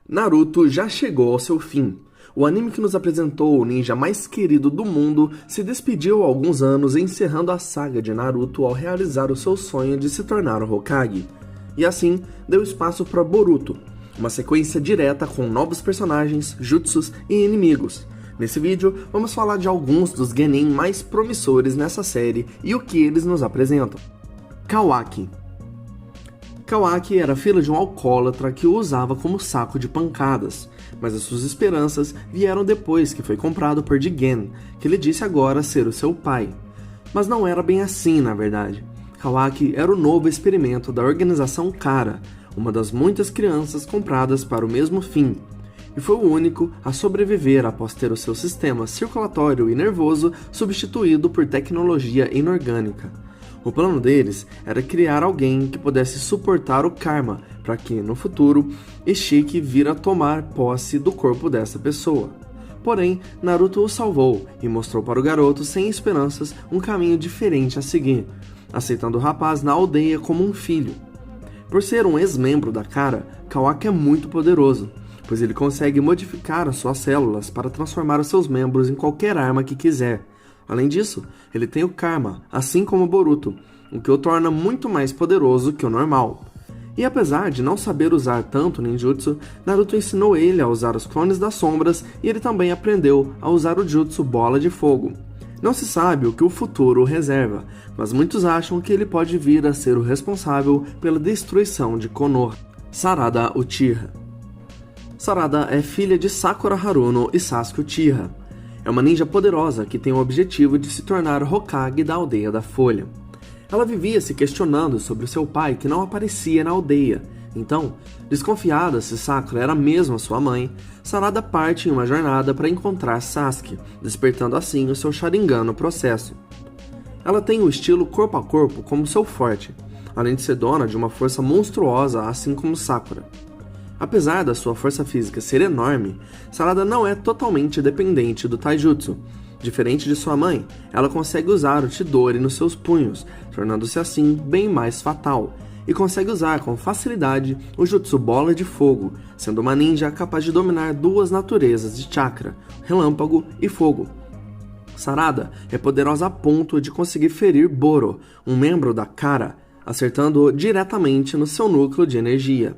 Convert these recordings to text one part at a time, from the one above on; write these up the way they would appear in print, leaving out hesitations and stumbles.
Naruto já chegou ao seu fim. O anime que nos apresentou o ninja mais querido do mundo se despediu há alguns anos, encerrando a saga de Naruto ao realizar o seu sonho de se tornar o Hokage. E assim, deu espaço para Boruto, uma sequência direta com novos personagens, jutsus e inimigos. Nesse vídeo, vamos falar de alguns dos genin mais promissores nessa série e o que eles nos apresentam. Kawaki. Kawaki era filho de um alcoólatra que o usava como saco de pancadas, mas as suas esperanças vieram depois que foi comprado por Jigen, que lhe disse agora ser o seu pai. Mas não era bem assim, na verdade. Kawaki era o novo experimento da organização Kara, uma das muitas crianças compradas para o mesmo fim, e foi o único a sobreviver após ter o seu sistema circulatório e nervoso substituído por tecnologia inorgânica. O plano deles era criar alguém que pudesse suportar o karma, para que, no futuro, Ishiki vir a tomar posse do corpo dessa pessoa. Porém, Naruto o salvou e mostrou para o garoto sem esperanças um caminho diferente a seguir, aceitando o rapaz na aldeia como um filho. Por ser um ex-membro da Kara, Kawaki é muito poderoso, pois ele consegue modificar as suas células para transformar os seus membros em qualquer arma que quiser. Além disso, ele tem o Karma, assim como Boruto, o que o torna muito mais poderoso que o normal. E apesar de não saber usar tanto ninjutsu, Naruto ensinou ele a usar os clones das sombras e ele também aprendeu a usar o jutsu Bola de Fogo. Não se sabe o que o futuro reserva, mas muitos acham que ele pode vir a ser o responsável pela destruição de Konoha. Sarada Uchiha. Sarada é filha de Sakura Haruno e Sasuke Uchiha. É uma ninja poderosa que tem o objetivo de se tornar Hokage da aldeia da Folha. Ela vivia se questionando sobre o seu pai que não aparecia na aldeia. Então, desconfiada se Sakura era mesmo a sua mãe, Sarada parte em uma jornada para encontrar Sasuke, despertando assim o seu Sharingan no processo. Ela tem o estilo corpo a corpo como seu forte, além de ser dona de uma força monstruosa assim como Sakura. Apesar da sua força física ser enorme, Sarada não é totalmente dependente do taijutsu. Diferente de sua mãe, ela consegue usar o Chidori nos seus punhos, tornando-se assim bem mais fatal, e consegue usar com facilidade o jutsu Bola de Fogo, sendo uma ninja capaz de dominar duas naturezas de chakra, relâmpago e fogo. Sarada é poderosa a ponto de conseguir ferir Boro, um membro da Kara, acertando-o diretamente no seu núcleo de energia.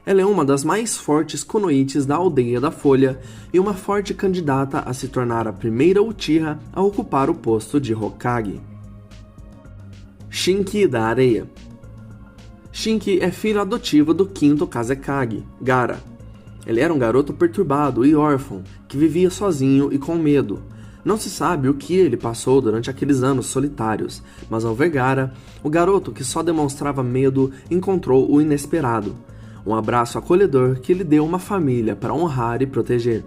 Ela é uma das mais fortes kunoichis da aldeia da Folha e uma forte candidata a se tornar a primeira Uchiha a ocupar o posto de Hokage. Shinki da Areia. Shinki é filho adotivo do quinto Kazekage, Gaara. Ele era um garoto perturbado e órfão, que vivia sozinho e com medo. Não se sabe o que ele passou durante aqueles anos solitários, mas ao ver Gaara, o garoto que só demonstrava medo encontrou o inesperado. Um abraço acolhedor que lhe deu uma família para honrar e proteger.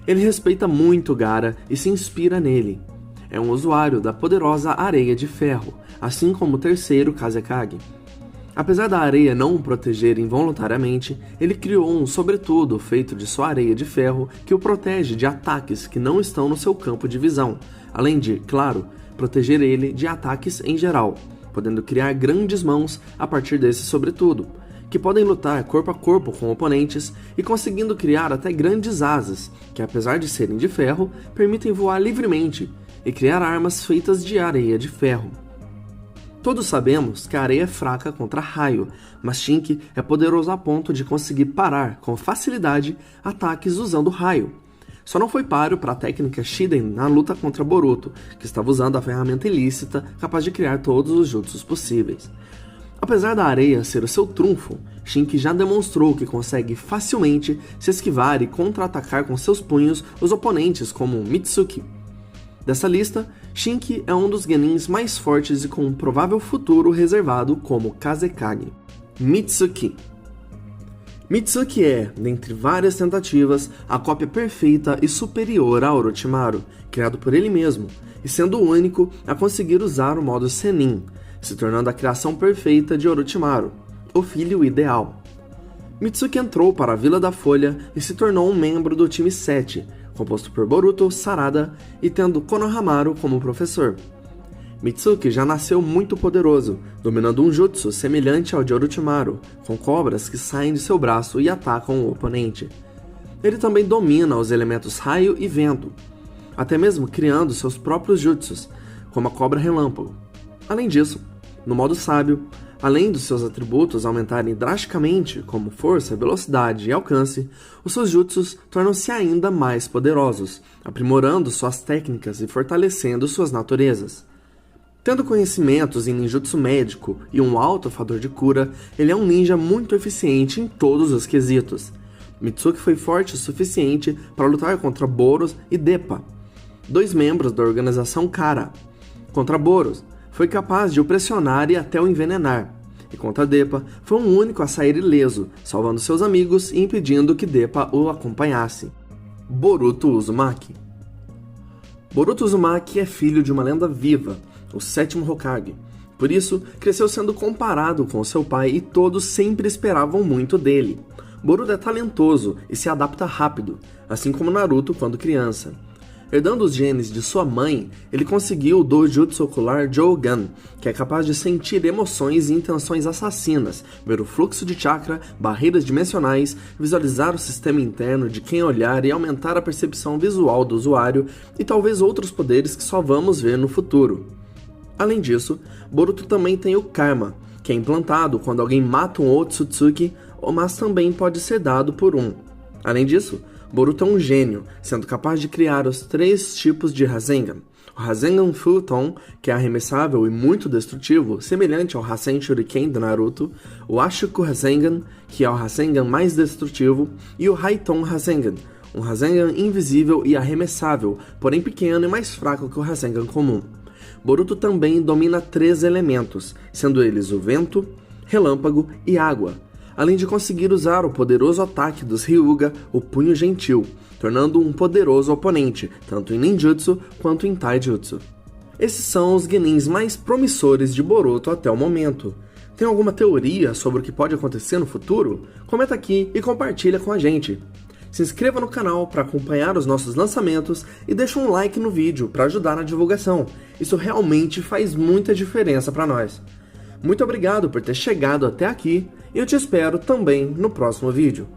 Ele respeita muito Gaara e se inspira nele. É um usuário da poderosa Areia de Ferro, assim como o terceiro Kazekage. Apesar da areia não o proteger involuntariamente, ele criou um sobretudo feito de sua areia de ferro que o protege de ataques que não estão no seu campo de visão, além de, claro, proteger ele de ataques em geral, podendo criar grandes mãos a partir desse sobretudo, que podem lutar corpo a corpo com oponentes e conseguindo criar até grandes asas, que apesar de serem de ferro, permitem voar livremente e criar armas feitas de areia de ferro. Todos sabemos que a areia é fraca contra raio, mas Shinki é poderoso a ponto de conseguir parar com facilidade ataques usando raio. Só não foi páreo para a técnica Shiden na luta contra Boruto, que estava usando a ferramenta ilícita capaz de criar todos os jutsus possíveis. Apesar da areia ser o seu trunfo, Shinki já demonstrou que consegue facilmente se esquivar e contra-atacar com seus punhos os oponentes como Mitsuki. Dessa lista, Shinki é um dos genins mais fortes e com um provável futuro reservado como Kazekage. Mitsuki. Mitsuki é, dentre várias tentativas, a cópia perfeita e superior a Orochimaru, criado por ele mesmo, e sendo o único a conseguir usar o modo Sennin, se tornando a criação perfeita de Orochimaru, o filho ideal. Mitsuki entrou para a Vila da Folha e se tornou um membro do time 7, composto por Boruto, Sarada e tendo Konohamaru como professor. Mitsuki já nasceu muito poderoso, dominando um jutsu semelhante ao de Orochimaru, com cobras que saem de seu braço e atacam o oponente. Ele também domina os elementos raio e vento, até mesmo criando seus próprios jutsus, como a cobra relâmpago. Além disso, no modo sábio, além dos seus atributos aumentarem drasticamente, como força, velocidade e alcance, os seus jutsus tornam-se ainda mais poderosos, aprimorando suas técnicas e fortalecendo suas naturezas. Tendo conhecimentos em ninjutsu médico e um alto fator de cura, ele é um ninja muito eficiente em todos os quesitos. Mitsuki foi forte o suficiente para lutar contra Boros e Deppa, 2 membros da organização Kara. Contra Boros, foi capaz de o pressionar e até o envenenar, e contra Deppa, foi o único a sair ileso, salvando seus amigos e impedindo que Deppa o acompanhasse. Boruto Uzumaki. Boruto Uzumaki é filho de uma lenda viva, o 7º Hokage. Por isso, cresceu sendo comparado com seu pai e todos sempre esperavam muito dele. Boruto é talentoso e se adapta rápido, assim como Naruto quando criança. Herdando os genes de sua mãe, ele conseguiu o Dojutsu ocular Jogan, que é capaz de sentir emoções e intenções assassinas, ver o fluxo de chakra, barreiras dimensionais, visualizar o sistema interno de quem olhar e aumentar a percepção visual do usuário, e talvez outros poderes que só vamos ver no futuro. Além disso, Boruto também tem o Karma, que é implantado quando alguém mata um Otsutsuki, mas também pode ser dado por um. Além disso, Boruto é um gênio, sendo capaz de criar os 3 tipos de Rasengan. O Rasengan Futon, que é arremessável e muito destrutivo, semelhante ao Rasen Shuriken de Naruto, o Ashiku Rasengan, que é o Rasengan mais destrutivo, e o Raiton Rasengan, um Rasengan invisível e arremessável, porém pequeno e mais fraco que o Rasengan comum. Boruto também domina 3 elementos, sendo eles o vento, relâmpago e água, além de conseguir usar o poderoso ataque dos Hyuga, o Punho Gentil, tornando um poderoso oponente, tanto em ninjutsu quanto em taijutsu. Esses são os genins mais promissores de Boruto até o momento. Tem alguma teoria sobre o que pode acontecer no futuro? Comenta aqui e compartilha com a gente. Se inscreva no canal para acompanhar os nossos lançamentos e deixa um like no vídeo para ajudar na divulgação. Isso realmente faz muita diferença para nós. Muito obrigado por ter chegado até aqui e eu te espero também no próximo vídeo.